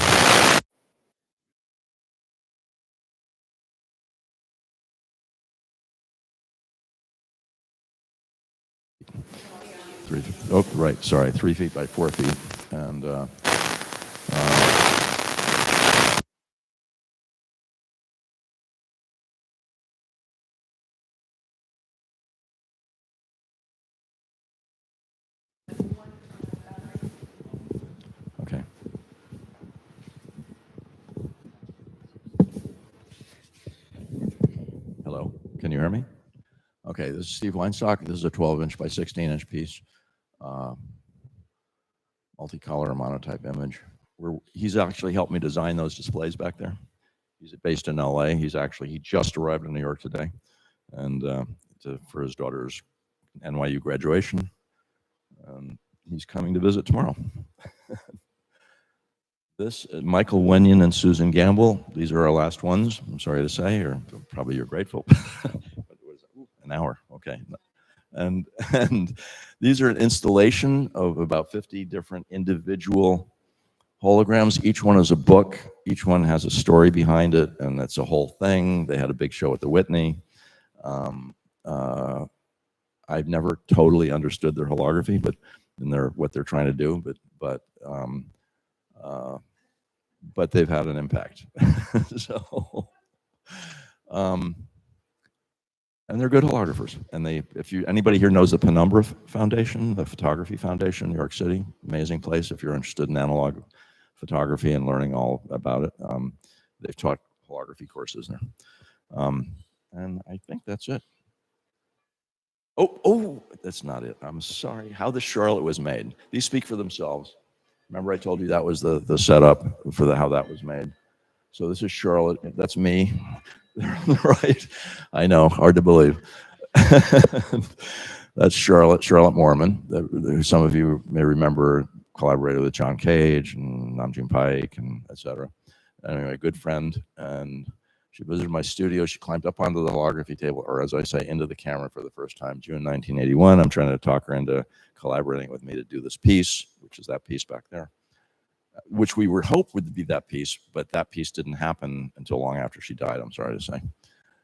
Oh, right, sorry, 3 feet by 4 feet. And okay. Hello, can you hear me? Okay, this is Steve Weinstock. This is a 12-inch by 16-inch piece, multicolor monotype image. He's actually helped me design those displays back there. He's based in LA. He just arrived in New York today, and for his daughter's NYU graduation. He's coming to visit tomorrow. This, Michael Wenyon and Susan Gamble. These are our last ones, I'm sorry to say, or probably you're grateful. An hour, okay. And these are an installation of about 50 different individual holograms. Each one is a book. Each one has a story behind it, and that's a whole thing. They had a big show at the Whitney. I've never totally understood their holography, what they're trying to do, but they've had an impact. So, and they're good holographers. And anybody here knows the Penumbra Foundation, the Photography Foundation in New York City, amazing place if you're interested in analog photography and learning all about it. They've taught holography courses there. And I think that's it. Oh, that's not it. I'm sorry. How the Charlotte was made. These speak for themselves. Remember I told you that was the setup for how that was made. So this is Charlotte. That's me. Right. I know. Hard to believe. That's Charlotte Mormon, who some of you may remember collaborated with John Cage and Namjoon Pike and etc. Anyway, good friend. And she visited my studio. She climbed up onto the holography table, or as I say, into the camera for the first time, June 1981. I'm trying to talk her into collaborating with me to do this piece, which is that piece back there, which we were hoped would be that piece, but that piece didn't happen until long after she died, I'm sorry to say.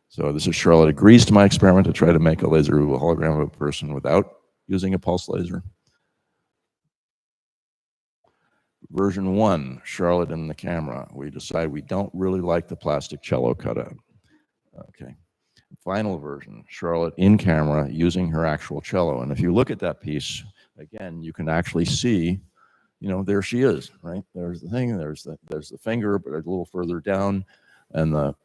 So this is Charlotte agrees to my experiment to try to make a laser hologram of a person without using a pulse laser. Version 1, Charlotte in the camera. We decide we don't really like the plastic cello cutout. Okay. Final version, Charlotte in camera using her actual cello. And if you look at that piece, again, you can actually see, there she is, right? There's the thing, there's the finger, but a little further down, and the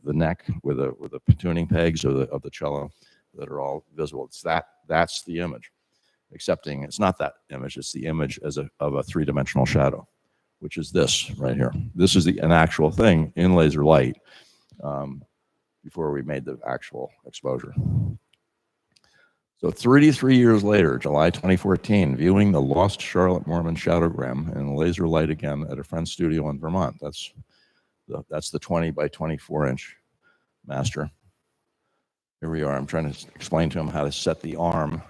neck with the tuning pegs of the cello that are all visible. That's the image. Excepting it's not that image, it's the image of a three-dimensional shadow, which is this right here. This is an actual thing in laser light before we made the actual exposure. So 33 years later, July 2014, viewing the lost Charlotte Mormon shadowgram in laser light again at a friend's studio in Vermont. That's the 20 by 24 inch master. Here we are. I'm trying to explain to him how to set the arm,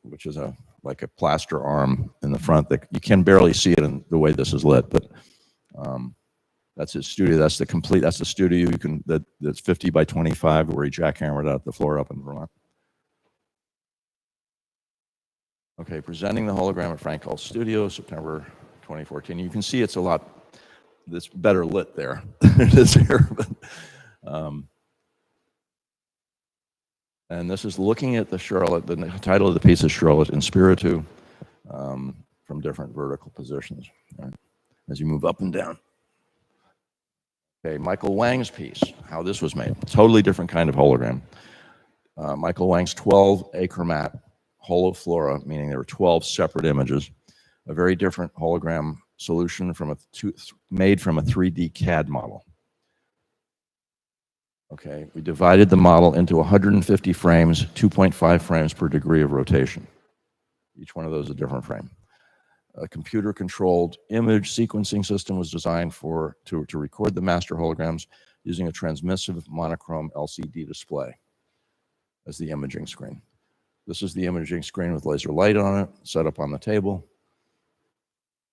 which is like a plaster arm in the front that you can barely see it in the way this is lit, but that's his studio. That's the studio that's 50 by 25 where he jackhammered out the floor up in Vermont. Okay, presenting the hologram at Frank Hall's studio, September 2014. You can see it's better lit there than it is here. But, and this is looking at the Charlotte. The title of the piece is Charlotte in Spiritu, from different vertical positions, right, as you move up and down. Okay, Michael Wang's piece, how this was made. Totally different kind of hologram. Michael Wang's 12 achromat holoflora, meaning there were 12 separate images. A very different hologram solution made from a 3D CAD model. Okay, we divided the model into 150 frames, 2.5 frames per degree of rotation. Each one of those is a different frame. A computer-controlled image sequencing system was designed to record the master holograms using a transmissive monochrome LCD display as the imaging screen. This is the imaging screen with laser light on it, set up on the table.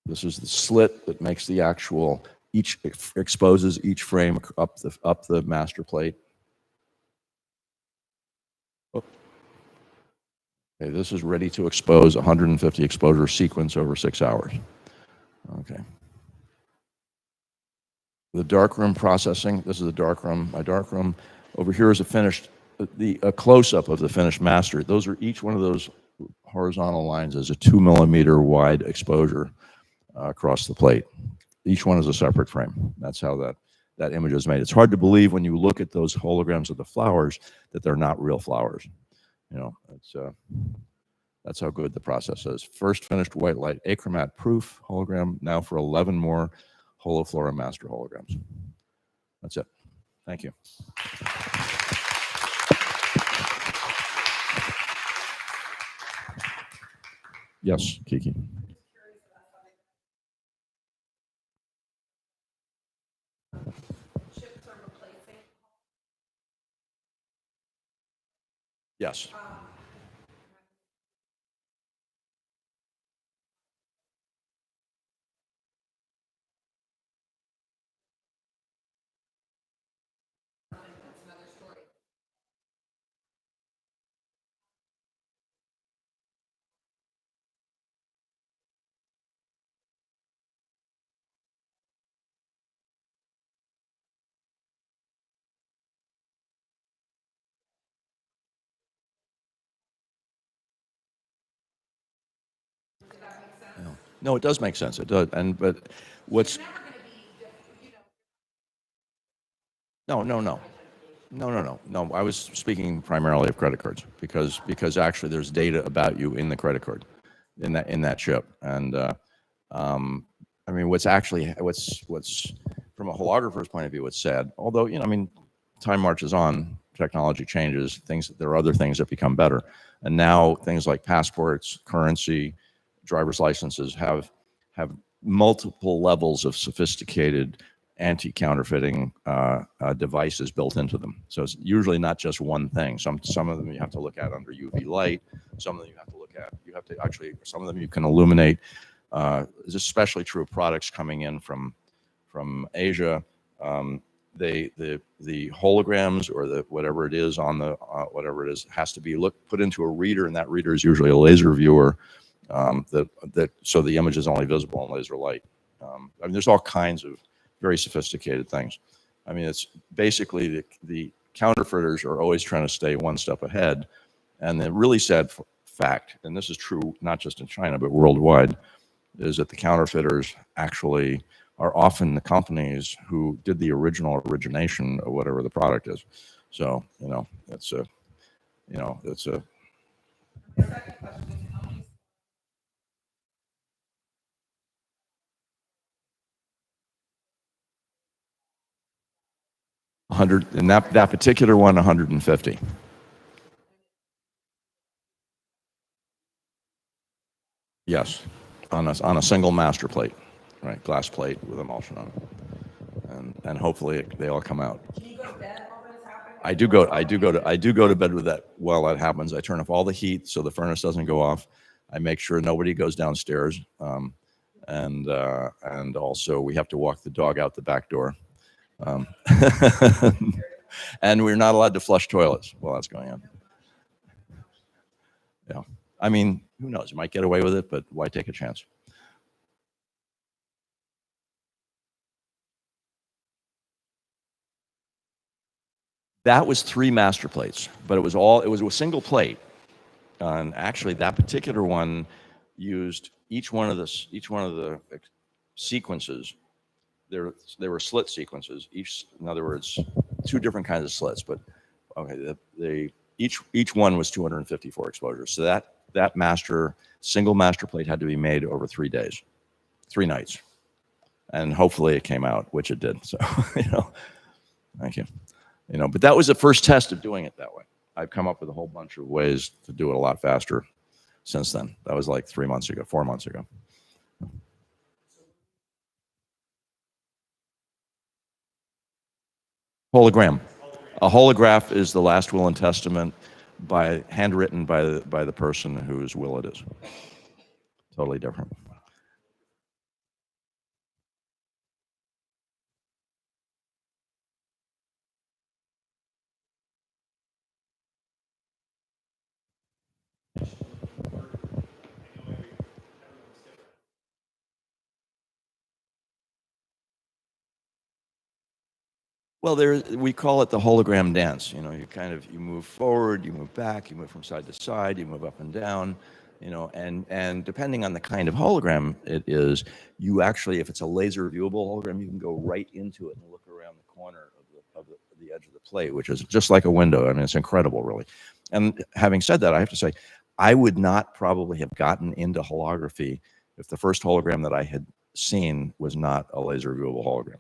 This is the slit that makes the actual, exposes each frame up the master plate. Oh. Okay, this is ready to expose 150 exposure sequence over 6 hours. Okay. The darkroom processing, this is the darkroom. My darkroom over here is a close-up of the finished master. Each one of those horizontal lines is a 2 millimeter wide exposure across the plate. Each one is a separate frame. That's how that image is made. It's hard to believe when you look at those holograms of the flowers that they're not real flowers. That's how good the process is. First finished white light achromat proof hologram, now for 11 more holoflora master holograms. That's it. Thank you. Yes, Kiki. Yes. No, it does make sense. It does. But what's No, no, no. No, no, no, no. I was speaking primarily of credit cards because actually there's data about you in the credit card, in that chip. And I mean, what's from a holographer's point of view, it's sad. Although I mean, time marches on, technology changes. There are other things that become better, and now things like passports, currency, driver's licenses have multiple levels of sophisticated anti-counterfeiting devices built into them. So it's usually not just one thing. Some of them you have to look at under UV light. Some of them you have to actually, some of them you can illuminate. This is especially true of products coming in from Asia. The holograms or the whatever it is on the whatever it is has to be put into a reader, and that reader is usually a laser viewer. So the image is only visible in laser light. I mean, there's all kinds of very sophisticated things. I mean, it's basically the counterfeiters are always trying to stay one step ahead. And the really sad fact, and this is true not just in China but worldwide, is that the counterfeiters actually are often the companies who did the origination of whatever the product is. So it's a 100, and that particular one 150. Yes, on a single master plate, right? Glass plate with emulsion on it, and hopefully they all come out. Can you go to bed while this happens? I do go to bed with that while that happens. I turn off all the heat so the furnace doesn't go off. I make sure nobody goes downstairs, and also we have to walk the dog out the back door, and we're not allowed to flush toilets while that's going on. Yeah, I mean, who knows? You might get away with it, but why take a chance? That was 3 master plates, but it was a single plate. And actually, that particular one used each one of the sequences. There were slit sequences. In other words, 2 different kinds of slits. But okay, each one was 254 exposures. So that single master plate had to be made over 3 days, 3 nights, and hopefully it came out, which it did. So thank you. But that was the first test of doing it that way. I've come up with a whole bunch of ways to do it a lot faster since then. That was like 4 months ago. Hologram. A holograph is the last will and testament handwritten by the person whose will it is. Totally different. Well, we call it the hologram dance. You move forward, you move back, you move from side to side, you move up and down, and depending on the kind of hologram it is, you actually, if it's a laser viewable hologram, you can go right into it and look around the corner of the edge of the plate, which is just like a window. I mean, it's incredible, really. And having said that, I have to say, I would not probably have gotten into holography if the first hologram that I had seen was not a laser viewable hologram.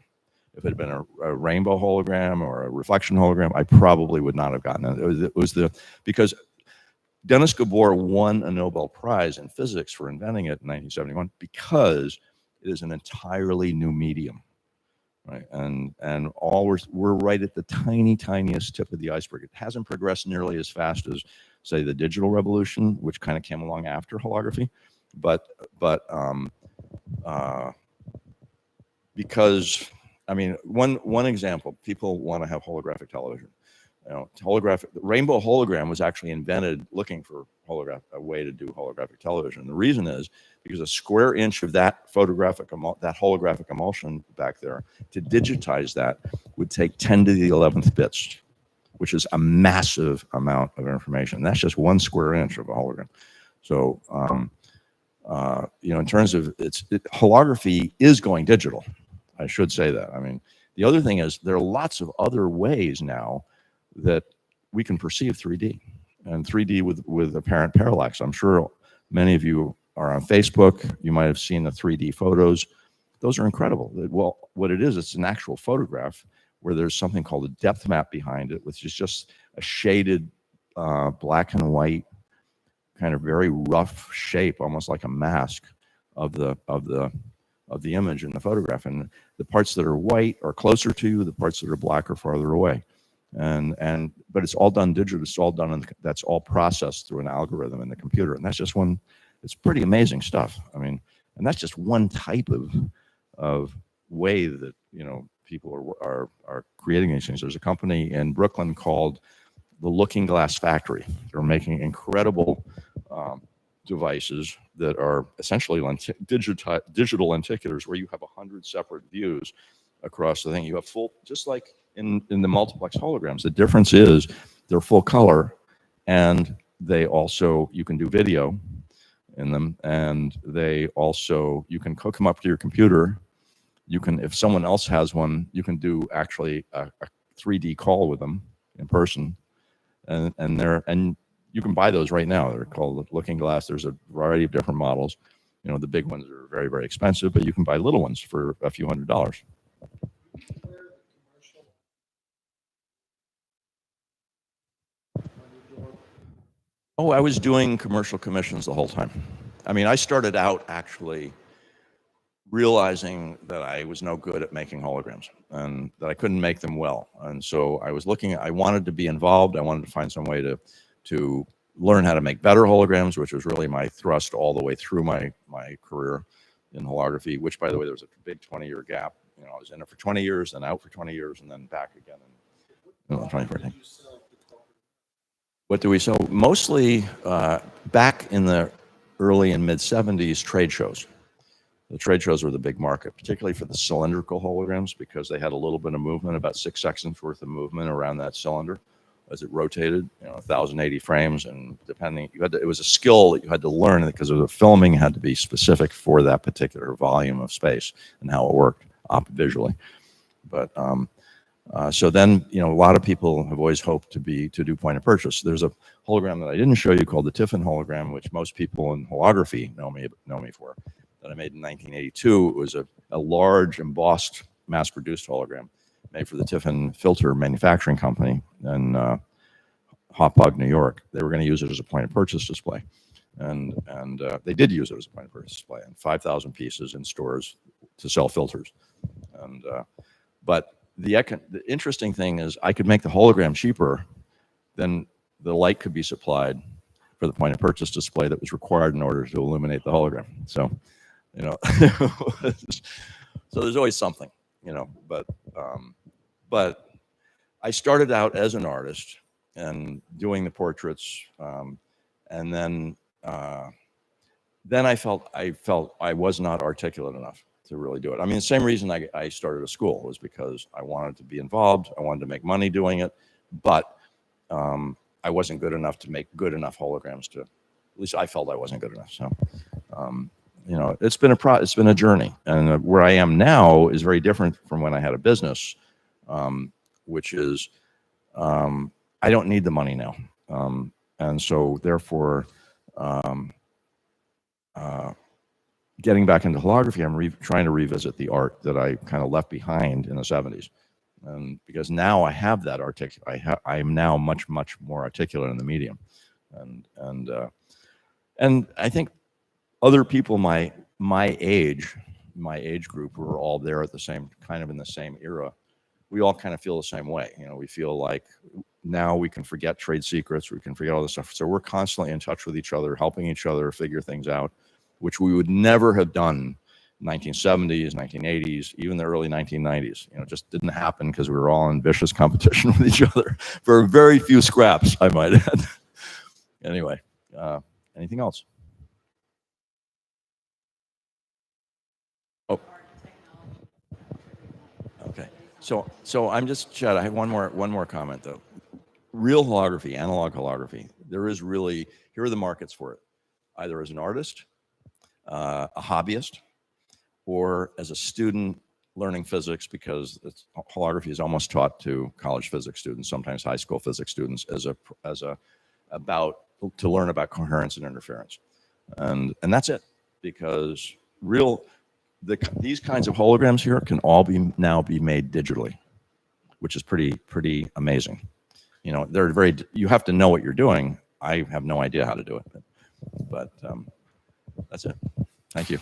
If it had been a rainbow hologram or a reflection hologram, I probably would not have gotten it. Because Dennis Gabor won a Nobel Prize in physics for inventing it in 1971 because it is an entirely new medium, right? And we're right at the tiniest tip of the iceberg. It hasn't progressed nearly as fast as, say, the digital revolution, which kind of came along after holography, but because, I mean, one example, people want to have holographic television. Rainbow hologram was actually invented looking for a way to do holographic television. The reason is because a square inch of that holographic emulsion back there, to digitize that would take 10 to the 11th bits, which is a massive amount of information. That's just 1 square inch of a hologram. So, in terms of holography is going digital. I should say that. I mean, The other thing is there are lots of other ways now that we can perceive 3D, and 3D with apparent parallax. I'm sure many of you are on Facebook. You might have seen the 3D photos. Those are incredible. Well, what it is, it's an actual photograph where there's something called a depth map behind it, which is just a shaded black and white, kind of very rough shape, almost like a mask of the image in the photograph. And the parts that are white are closer to you. The parts that are black are farther away. But it's all done digital. It's all done, that's all processed through an algorithm in the computer. And that's just one. It's pretty amazing stuff. I mean, and that's just one type of way that people are creating these things. There's a company in Brooklyn called the Looking Glass Factory. They're making incredible devices that are essentially digital lenticulars, where you have 100 separate views across the thing. You have full, just like in the multiplex holograms. The difference is they're full color, and they also, you can do video in them, and they also, you can hook them up to your computer. You can, if someone else has one, you can do actually a 3D call with them in person, and you can buy those right now. They're called Looking Glass. There's a variety of different models. The big ones are very, very expensive, but you can buy little ones for a few $100s. Oh, I was doing commercial commissions the whole time. I mean, I started out actually realizing that I was no good at making holograms and that I couldn't make them well. And so I was I wanted to be involved. I wanted to find some way to learn how to make better holograms, which was really my thrust all the way through my career in holography, which, by the way, there was a big 20-year gap. I was in it for 20 years, then out for 20 years, and then back again in 2014. What do we sell? Mostly back in the early and mid 70s, trade shows. The trade shows were the big market, particularly for the cylindrical holograms, because they had a little bit of movement, about 6 seconds worth of movement around that cylinder as it rotated, 1,080 frames. And depending, it was a skill that you had to learn, because the filming had to be specific for that particular volume of space and how it worked visually. But so then, a lot of people have always hoped to do point of purchase. There's a hologram that I didn't show you called the Tiffin hologram, which most people in holography know me for, that I made in 1982. It was a large embossed mass-produced hologram made for the Tiffin filter manufacturing company in Hauppauge, New York. They were going to use it as a point of purchase display. And they did use it as a point of purchase display, and 5,000 pieces in stores to sell filters. But the interesting thing is I could make the hologram cheaper than the light could be supplied for the point of purchase display that was required in order to illuminate the hologram. So, so there's always something, but I started out as an artist and doing the portraits, and then I felt I was not articulate enough to really do it. I mean, the same reason I started a school was because I wanted to be involved. I wanted to make money doing it, but I wasn't good enough to make good enough holograms to, at least I felt I wasn't good enough. So, it's been a journey, and where I am now is very different from when I had a business, which is I don't need the money now, and so therefore. Getting back into holography, I'm trying to revisit the art that I kind of left behind in the 70s, and because now I have that I am now much more articulate in the medium, and I think other people my age group, who are all there at the same kind of in the same era, we all kind of feel the same way. We feel like now we can forget trade secrets, we can forget all this stuff. So we're constantly in touch with each other, helping each other figure things out, which we would never have done in 1970s, 1980s, even the early 1990s. It just didn't happen because we were all in vicious competition with each other for very few scraps, I might add. Anyway, anything else? Oh, okay. So I'm just, Chad, I have one more comment though. Real holography, analog holography, here are the markets for it. Either as an artist, a hobbyist, or as a student learning physics because holography is almost taught to college physics students, sometimes high school physics students, to learn about coherence and interference, and that's it. Because these kinds of holograms here can all now be made digitally, which is pretty amazing. You have to know what you're doing. I have no idea how to do it, but that's it. Thank you.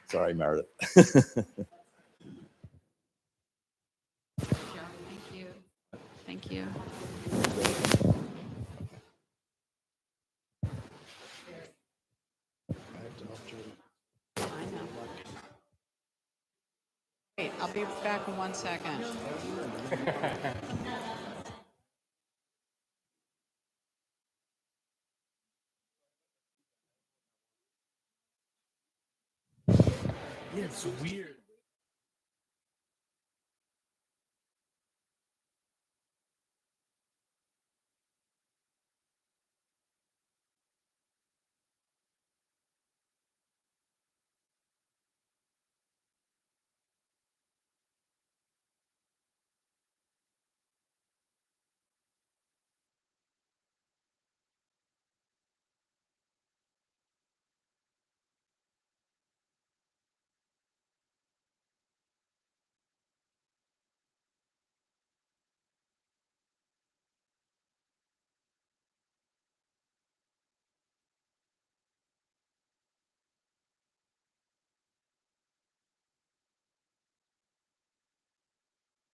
Sorry, Meredith. Thank you. Thank you. I know. Wait, I'll be back in 1 second. Yeah, it's weird.